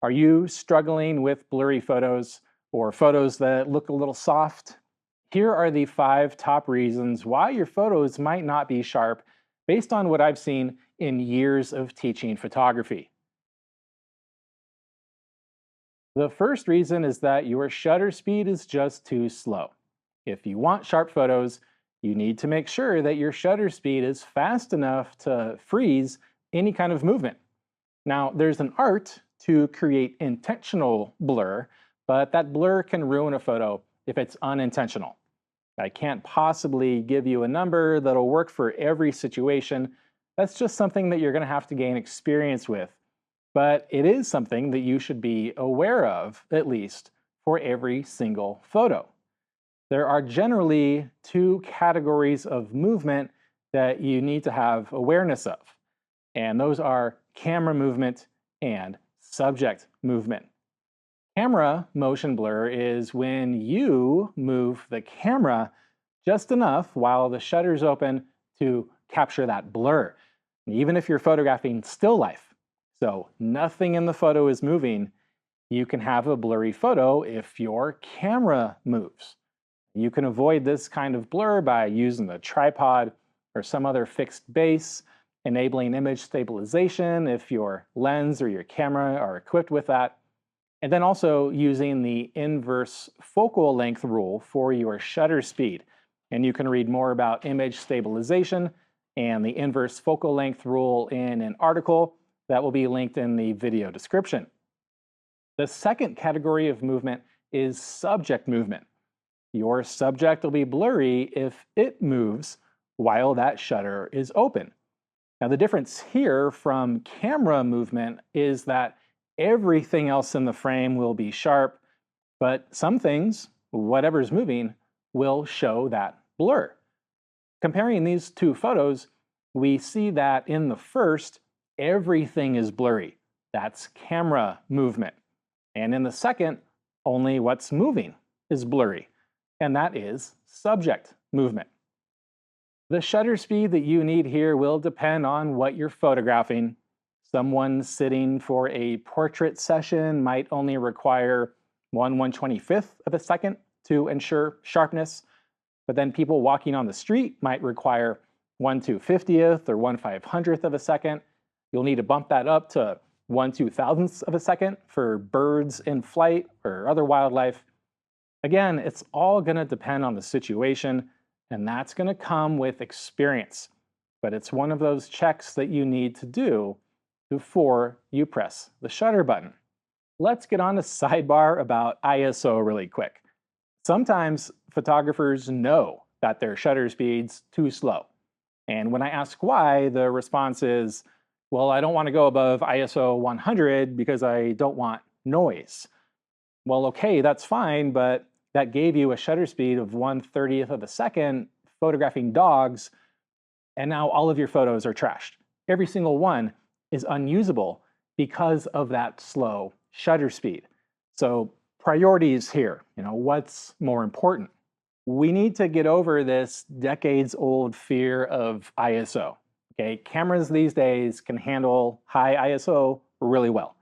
Are you struggling with blurry photos or photos that look a little soft? Here are the 5 top reasons why your photos might not be sharp based on what I've seen in years of teaching photography. The first reason is that your shutter speed is just too slow. If you want sharp photos, you need to make sure that your shutter speed is fast enough to freeze any kind of movement. Now, there's an art to create intentional blur, but that blur can ruin a photo if it's unintentional. I can't possibly give you a number that'll work for every situation. That's just something that you're going to have to gain experience with. But it is something that you should be aware of, at least, for every single photo. There are generally 2 categories of movement that you need to have awareness of, and those are camera movement and subject movement. Camera motion blur is when you move the camera just enough while the shutter's open to capture that blur, even if you're photographing still life. So nothing in the photo is moving, you can have a blurry photo if your camera moves. You can avoid this kind of blur by using the tripod or some other fixed base, enabling image stabilization if your lens or your camera are equipped with that, and then also using the inverse focal length rule for your shutter speed. And you can read more about image stabilization and the inverse focal length rule in an article that will be linked in the video description. The second category of movement is subject movement. Your subject will be blurry if it moves while that shutter is open. Now, the difference here from camera movement is that everything else in the frame will be sharp, but some things, whatever's moving, will show that blur. Comparing these 2 photos, we see that in the first, everything is blurry. That's camera movement. And in the second, only what's moving is blurry, and that is subject movement. The shutter speed that you need here will depend on what you're photographing. Someone sitting for a portrait session might only require 1/125th of a second to ensure sharpness, but then people walking on the street might require 1/250th or 1/500th of a second. You'll need to bump that up to 1/2000th of a second for birds in flight or other wildlife. Again, it's all going to depend on the situation, and that's going to come with experience. But it's one of those checks that you need to do before you press the shutter button. Let's get on a sidebar about ISO really quick. Sometimes photographers know that their shutter speed's too slow. And when I ask why, the response is, well, I don't want to go above ISO 100 because I don't want noise. Well, okay, that's fine, but that gave you a shutter speed of 1/30th of a second photographing dogs, and now all of your photos are trashed. Every single one is unusable because of that slow shutter speed. So priorities here, what's more important? We need to get over this decades-old fear of ISO. Okay, cameras these days can handle high ISO really well.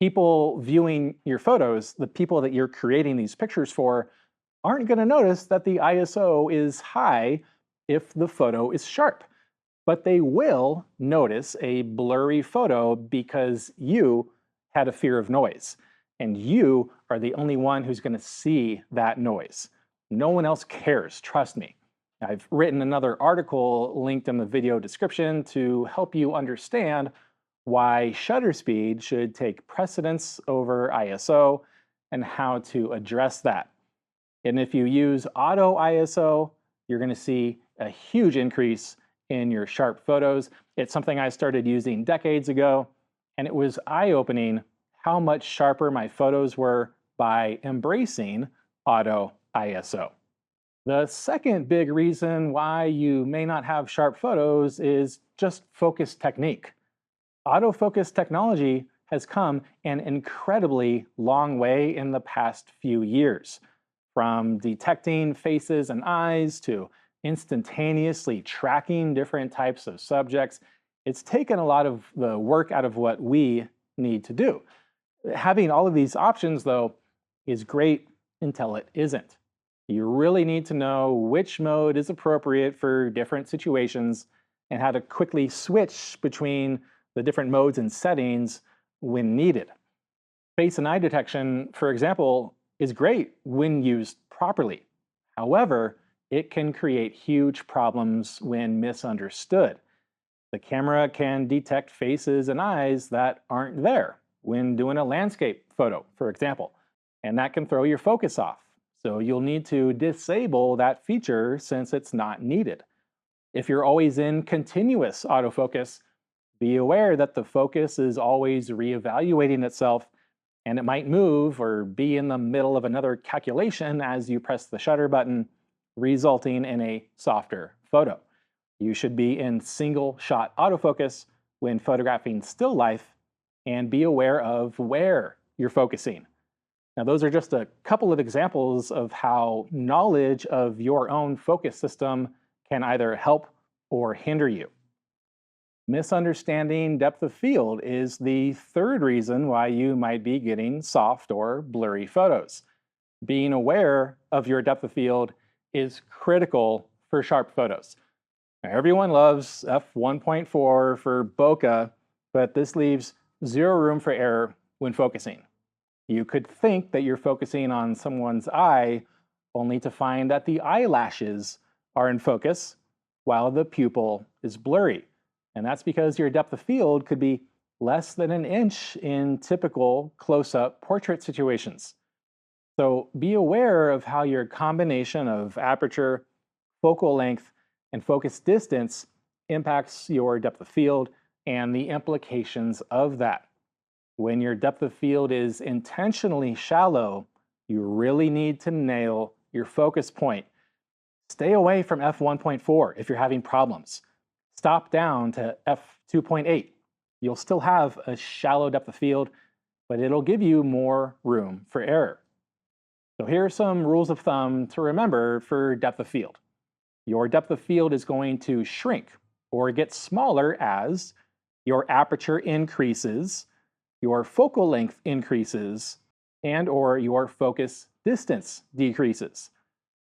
People viewing your photos, the people that you're creating these pictures for, aren't going to notice that the ISO is high if the photo is sharp. But they will notice a blurry photo because you had a fear of noise. And you are the only one who's going to see that noise. No one else cares, trust me. I've written another article linked in the video description to help you understand why shutter speed should take precedence over ISO and how to address that. And if you use auto ISO, you're going to see a huge increase in your sharp photos. It's something I started using decades ago, and it was eye-opening how much sharper my photos were by embracing auto ISO. The second big reason why you may not have sharp photos is just focus technique. Autofocus technology has come an incredibly long way in the past few years. From detecting faces and eyes to instantaneously tracking different types of subjects, it's taken a lot of the work out of what we need to do. Having all of these options, though, is great until it isn't. You really need to know which mode is appropriate for different situations and how to quickly switch between the different modes and settings when needed. Face and eye detection, for example, is great when used properly. However, it can create huge problems when misunderstood. The camera can detect faces and eyes that aren't there when doing a landscape photo, for example, and that can throw your focus off. So you'll need to disable that feature since it's not needed. If you're always in continuous autofocus, be aware that the focus is always reevaluating itself and it might move or be in the middle of another calculation as you press the shutter button, resulting in a softer photo. You should be in single shot autofocus when photographing still life and be aware of where you're focusing. Now, those are just a couple of examples of how knowledge of your own focus system can either help or hinder you. Misunderstanding depth of field is the third reason why you might be getting soft or blurry photos. Being aware of your depth of field is critical for sharp photos. Now, everyone loves f1.4 for bokeh, but this leaves zero room for error when focusing. You could think that you're focusing on someone's eye, only to find that the eyelashes are in focus while the pupil is blurry. And that's because your depth of field could be less than an inch in typical close-up portrait situations. So be aware of how your combination of aperture, focal length, and focus distance impacts your depth of field and the implications of that. When your depth of field is intentionally shallow, you really need to nail your focus point. Stay away from f1.4 if you're having problems. Stop down to f2.8. You'll still have a shallow depth of field, but it'll give you more room for error. So here are some rules of thumb to remember for depth of field. Your depth of field is going to shrink or get smaller as your aperture increases, your focal length increases, and or your focus distance decreases.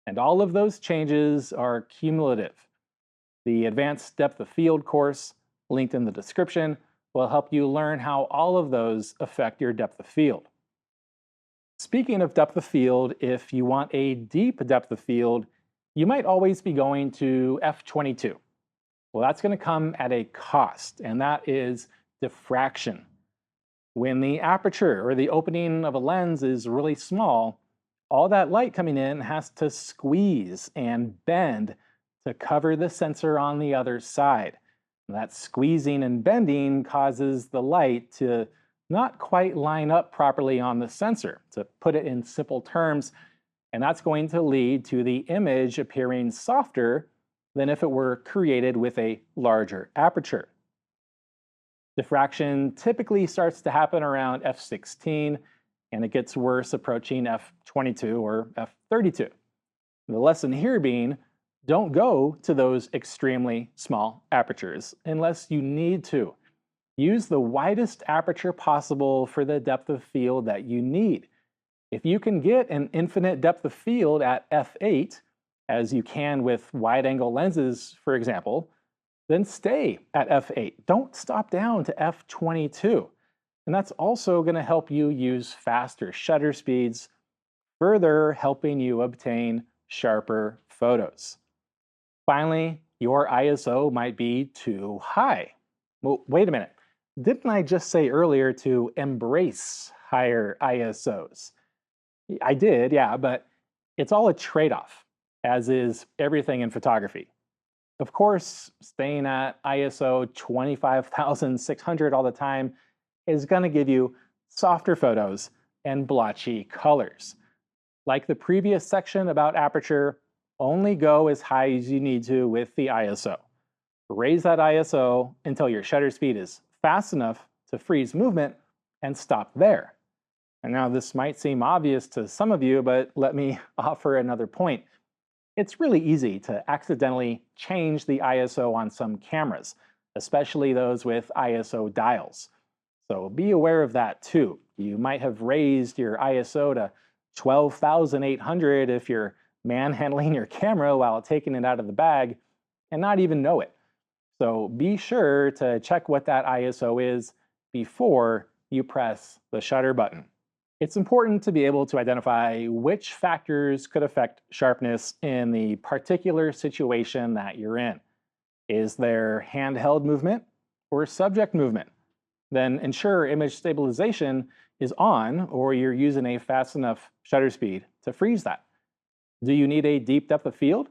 And all of those changes are cumulative. The Advanced Depth of Field course, linked in the description, will help you learn how all of those affect your depth of field. Speaking of depth of field, if you want a deep depth of field, you might always be going to f22. Well, that's going to come at a cost, and that is diffraction. When the aperture or the opening of a lens is really small, all that light coming in has to squeeze and bend to cover the sensor on the other side. That squeezing and bending causes the light to not quite line up properly on the sensor, to put it in simple terms, and that's going to lead to the image appearing softer than if it were created with a larger aperture. Diffraction typically starts to happen around f16, and it gets worse approaching f22 or f32. The lesson here being, don't go to those extremely small apertures unless you need to. Use the widest aperture possible for the depth of field that you need. If you can get an infinite depth of field at f8, as you can with wide-angle lenses, for example, then stay at f8. Don't stop down to f22. And that's also going to help you use faster shutter speeds, further helping you obtain sharper photos. Finally, your ISO might be too high. Well, wait a minute. Didn't I just say earlier to embrace higher ISOs? I did, yeah, but it's all a trade-off, as is everything in photography. Of course, staying at ISO 25,600 all the time is going to give you softer photos and blotchy colors. Like the previous section about aperture, only go as high as you need to with the ISO. Raise that ISO until your shutter speed is fast enough to freeze movement and stop there. And now this might seem obvious to some of you, but let me offer another point. It's really easy to accidentally change the ISO on some cameras, especially those with ISO dials. So be aware of that too. You might have raised your ISO to 12,800 if you're manhandling your camera while taking it out of the bag and not even know it. So be sure to check what that ISO is before you press the shutter button. It's important to be able to identify which factors could affect sharpness in the particular situation that you're in. Is there handheld movement or subject movement? Then ensure image stabilization is on or you're using a fast enough shutter speed to freeze that. Do you need a deep depth of field?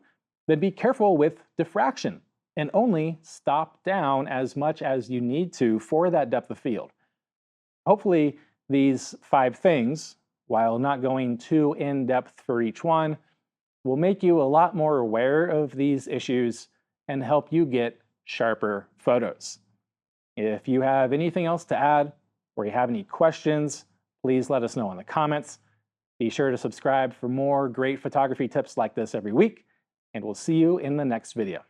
Then be careful with diffraction and only stop down as much as you need to for that depth of field. Hopefully, these 5 things, while not going too in-depth for each one, will make you a lot more aware of these issues and help you get sharper photos. If you have anything else to add or you have any questions, please let us know in the comments. Be sure to subscribe for more great photography tips like this every week, and we'll see you in the next video.